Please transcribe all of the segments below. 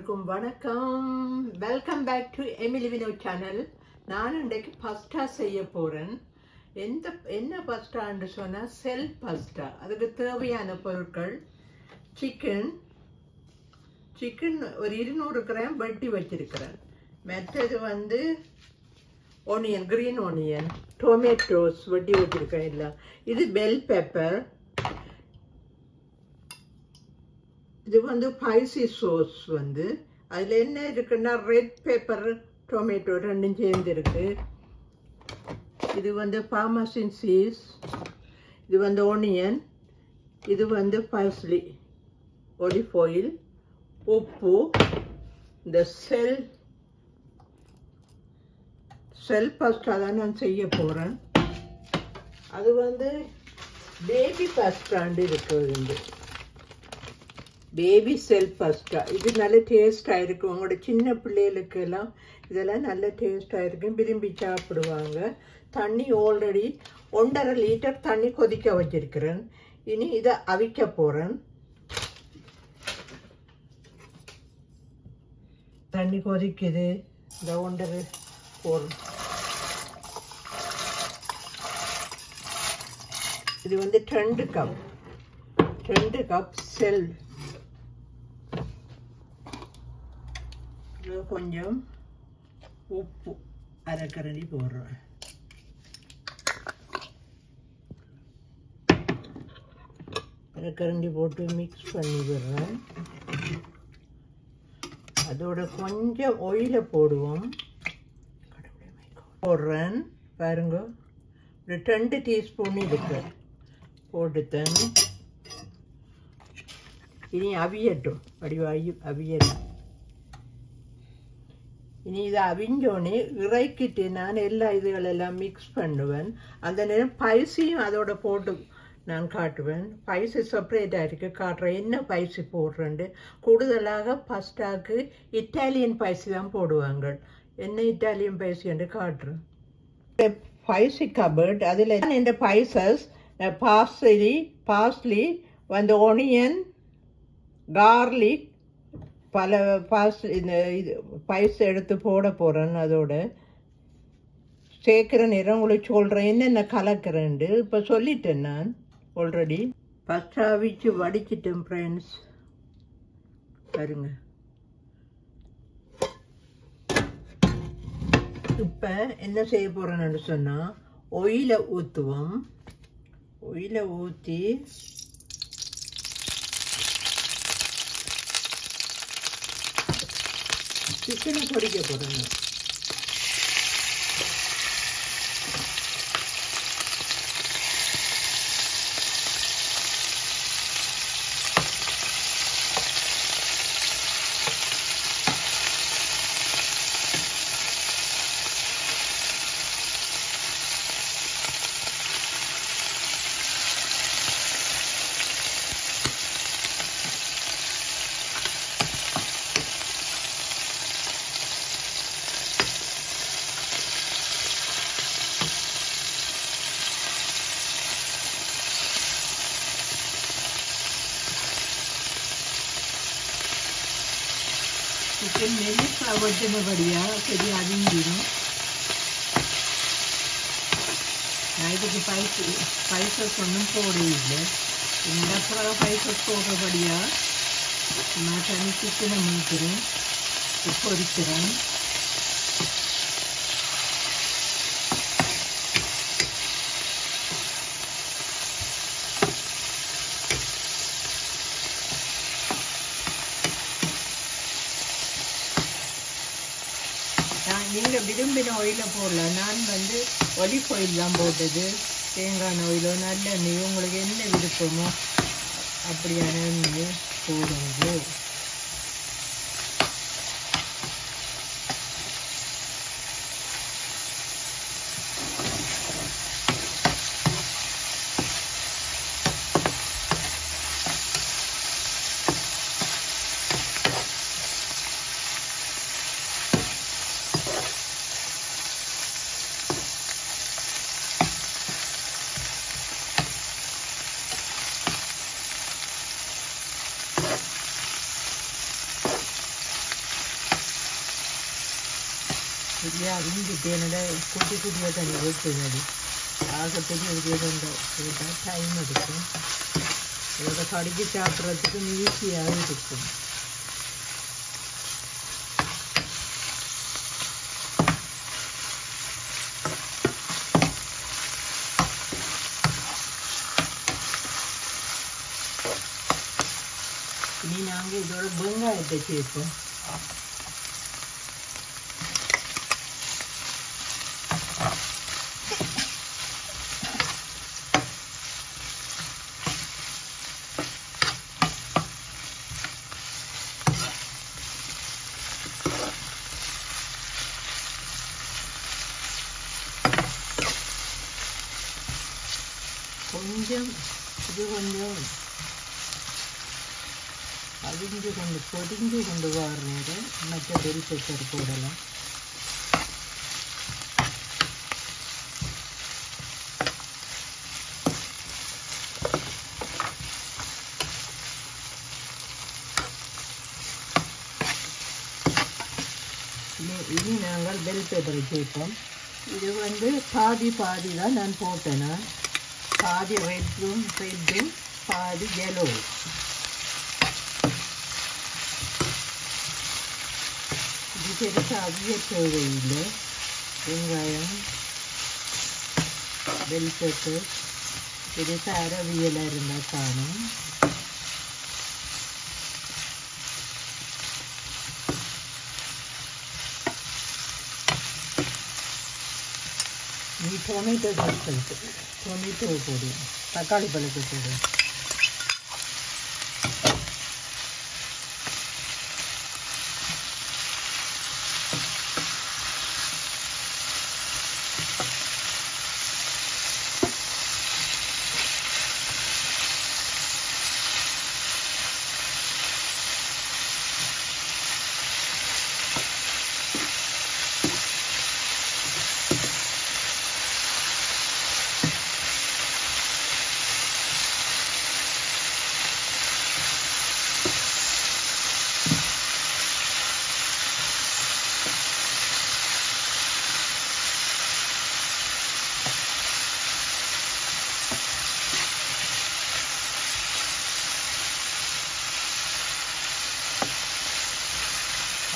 எல்லோருக்கும் வணக்கம். Welcome back to Emily Vinod channel. நான் இன்றைக்கு பஸ்டா செய்ய போகிறேன். என்ன பஸ்டான்னு சொன்னால் செல்ஃப் பஸ்டா. அதுக்கு தேவையான பொருட்கள் சிக்கன் ஒரு 200 கிராம் வெட்டி வச்சிருக்கிறேன். மற்றது ஆனியன், கிரீன் ஆனியன், டொமேட்டோஸ் வெட்டி வச்சிருக்கேன். இல்லை, இது பெல் பெப்பர், இது ஸ்பைசி சோஸ். அதில் என்ன இருக்குன்னா ரெட் பெப்பர், டொமேட்டோ ரெண்டும் சேர்ந்துருக்கு. இது பார்மசின் சீஸ், இது ஆனியன், இது பார்ஸ்லி, ஒலிவ் ஆயில், உப்பு, இந்த செல் பாஸ்டா தான் நான் செய்ய போகிறேன். அது பேபி பாஸ்டாண்டு இருக்குது. பேபி செல்ஃப் பாஸ்டா இது நல்ல டேஸ்டாக இருக்கும். உங்களோட சின்ன பிள்ளைகளுக்கெல்லாம் இதெல்லாம் நல்ல டேஸ்டாக இருக்கும், விரும்பி சாப்பிடுவாங்க. தண்ணி ஆல்ரெடி 1.5 லிட்டர் தண்ணி கொதிக்க வச்சிருக்கிறேன். இனி இதை அவிக்க போகிறேன். தண்ணி கொதிக்குது. இந்த 1.5 போடுறேன். இது 2 கப் செல். கொஞ்சம் உப்பு அரைக்கரண்டி போடுறேன். அரைக்கரண்டி போட்டு மிக்ஸ் பண்ணி விடுறேன். அதோட கொஞ்சம் ஆயிலை போடுவோம். போடுறேன் பாருங்க. ஒரு 2 டீஸ்பூன் இருக்கு போட்டுத்தேன். இனி அவியட்டும். அவியட்டும். இனி இதை அவிஞ்சோடனே இறக்கிட்டு நான் எல்லா இதுகளெல்லாம் மிக்ஸ் பண்ணுவேன். அந்த நேரம் பைசியும் அதோட போட்டு நான் காட்டுவேன். பைசி செப்பரேட்டாக இருக்குது, காட்டுறேன் என்ன பைசி போடுறேன்ட்டு. கூடுதலாக பஸ்டாக்கு இட்டாலியன் பைசி தான் போடுவாங்க. என்ன இட்டாலியன் பைசின்னு காட்டுறேன். பைசி கபர்ட், அதில் இந்த பைசஸ் பார்ஸ்லி, ஆனியன், கார்லிக், பல இந்த இது பைஸ் எடுத்து போட போகிறேன். அதோட சேர்க்குற நேரம் உங்களுக்கு சொல்கிறேன் என்னென்ன கலக்கிறேன்ட்டு. இப்போ சொல்லிட்டேன் நான் ஆல்ரெடி. ஃபஸ்ட் அவிச்சு வடிச்சிட்டேன் ஃப்ரெண்ட்ஸ். பாருங்க. இப்போ என்ன செய்ய போகிறேன்னு சொன்னால் ஆயிலை ஊற்றுவோம். ஆயிலை ஊற்றி சிக்கனை பொரிக்க போகிறேன். சிக்கன் மெல்லிசா வச்சினபடியாக சரி அவிஞ்சிடும். நான் இதுக்கு ஸ்பைசஸ் ஒன்றும் போடவில்லை. இந்த அப்புறம் ஸ்பைசஸ் போடுறபடியாக நான் தனி சிக்கனை மூக்கிறேன், பொரிக்கிறேன். நீங்கள் விரும்பின ஆயிலை போடலாம். நான் ஒலிவ் ஆயில் தான் போட்டது. தேங்காய் ஆயிலோ நல்லெண்ணெயோ உங்களுக்கு என்ன விருப்பமோ அப்படியான எண்ணெய் போடுங்க. சரியா அரிஞ்சிட்டு என்னோட குட்டி குட்டியாக தண்ணி ஊற்றுது அது ஆகப்பெரிய போட்டால் டைம் எடுக்கும் இதோட கடிச்சு சாப்பிட்றதுக்கு ஈஸியாக இருக்கும். இனி நாங்கள் இதோட வெங்காயத்தை சேர்ப்போம். கொஞ்சம் இது கொஞ்சம் அவிஞ்சு கொண்டு பொடிஞ்சு கொண்டு வர்றது மற்ற பெல் பெப்பர் போடலாம். இனி நாங்கள் பெல் பெப்பரை சேர்ப்போம். இது வந்து பாதி பாதி தான் நான் போட்டேன்னா, பாதி ரெட்டும் பாதி yellow. இது பெருசாக அவிய தேவையில்லை. வெங்காயம் பெல் பெப்பர் பெருசாக அறவியலாக இருந்தால் காணும். நீ டொமேட்டோ சேர்த்து டொமேட்டோ போடுவோம், தக்காளி பழத்தை போடுவோம்.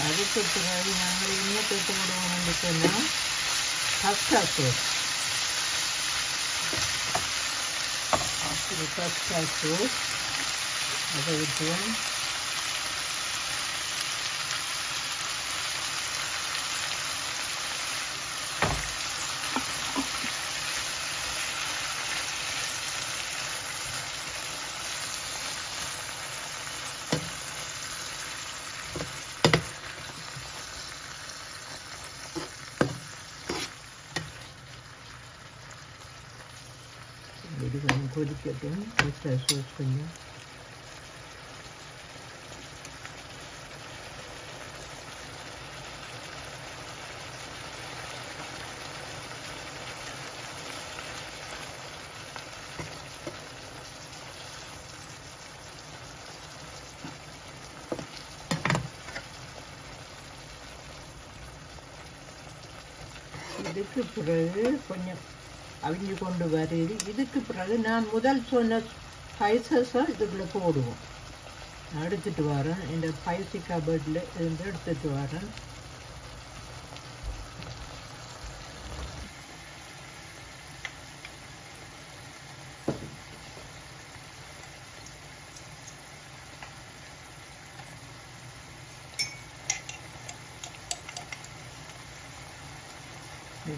அதுக்கு பிறகு நாங்கள் என்ன போட்டு விடுவோம்னு சொன்னால் கஸ்டாசு அதை விட்டுவோம். இது கொஞ்சம் கொதிக்கட்டும். சோஸ் கொஞ்சம் இதுக்கு பிறகு கொஞ்சம் அவிஞ்சு கொண்டு வருது. இதுக்கு பிறகு நான் முதல் சொன்ன ஸ்பைசஸை இதுக்குள்ளே போடுவோம். நான் எடுத்துகிட்டு வரேன், இந்த ஸ்பைசி கபர்டில் இருந்து எடுத்துகிட்டு வரேன்.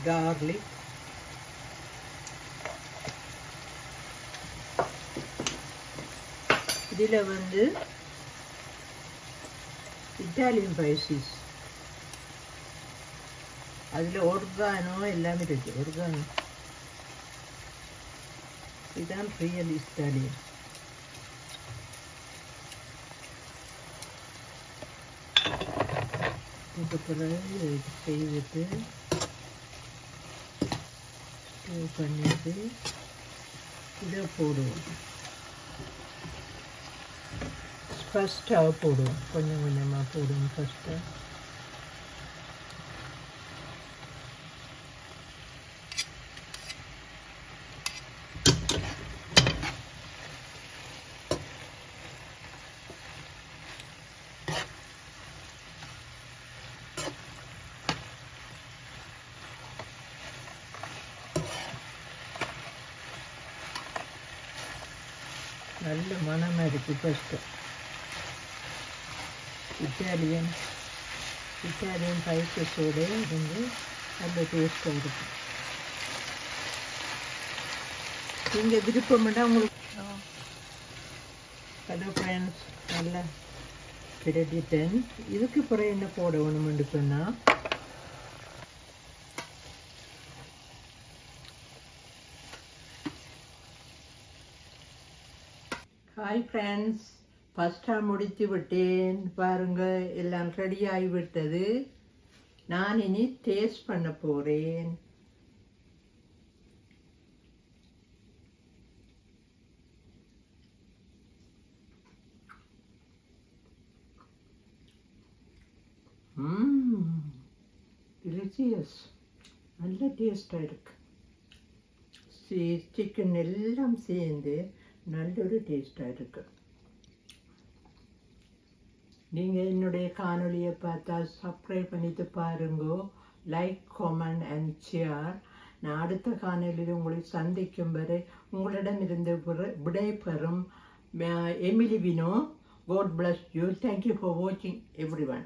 garlic, இதில் வந்து இட்டாலியன் ஸ்பைசஸ், அதில் ஒர்கானோ எல்லாமே இருக்குது. ஒர்கானோ இதுதான் ரியல் இட்டாலியன். இதுக்கு பிறகு செய்துட்டு பண்ணிட்டு இதை போடுவோம். ஃபஸ்ட்டாக போடுவோம், கொஞ்சம் கொஞ்சமாக போடுவோம். ஃபஸ்ட்டாக நல்ல மணமாக இருக்குது. ஃபஸ்ட்டு இட்டாலியன் ஸ்பைசஸோடு இருந்து நல்ல டேஸ்ட்டாக இருக்கும். நீங்கள் விருப்பம்னா உங்களுக்கு. ஹலோ ஃப்ரெண்ட்ஸ், நல்லா பிரட்டிட்டேன். இதுக்கு பிறகு என்ன போடணும்னு சொன்னால், ஹாய் ஃப்ரெண்ட்ஸ், ஃபஸ்ட்டாக முடித்து விட்டேன். பாருங்கள், எல்லாம் ரெடி ஆகிவிட்டது. நான் இனி டேஸ்ட் பண்ண போகிறேன். டெலிஷியஸ், நல்ல டேஸ்டாக இருக்கு. சிக்கன் எல்லாம் சேர்ந்து நல்லொரு டேஸ்டாக இருக்கு. நீங்கள் என்னுடைய காணொலியை பார்த்தா சப்ஸ்கிரைப் பண்ணிட்டு பாருங்கோ. Like, comment and share. நான் அடுத்த காணொலியில் உங்களை சந்திக்கும் வரை உங்களிடமிருந்து விடைபெறும் Emily Vino. God bless you. Thank you for watching, everyone.